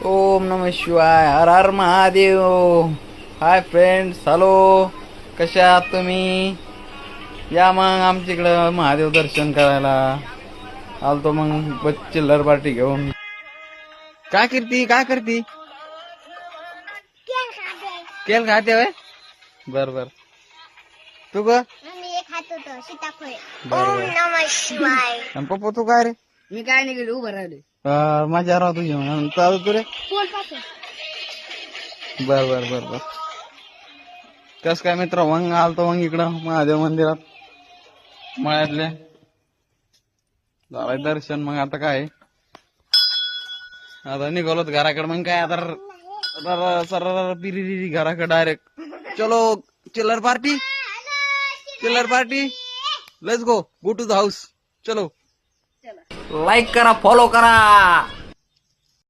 ओम नमः शिवाय. हर हर महादेव. Hi friends, hello. कसे आहात तुम्ही? या मग आमच्याकडं महादेव दर्शन करायला. आलतो मग चिल्लर पार्टी घेऊन. काय करती? केल खाते होय? बर बर. तू ग? आणि पप्पा तू काय रे? मी काय नाही गेलो, उभं राहिले. माझ्या राहतो घेऊन चालू तू रे. बर बर बर बर. कस काय मित्र, मग आलतो मग इकडं महादेव मंदिरात मळ्यातले. झालंय दर्शन. मग आता काय, आता निघालोत घराकडे. मग काय आता सर पिरी घराकडे डायरेक्ट. चलो चिल्लर party. Let's go to the house. चलो. लाईक करा, फॉलो करा.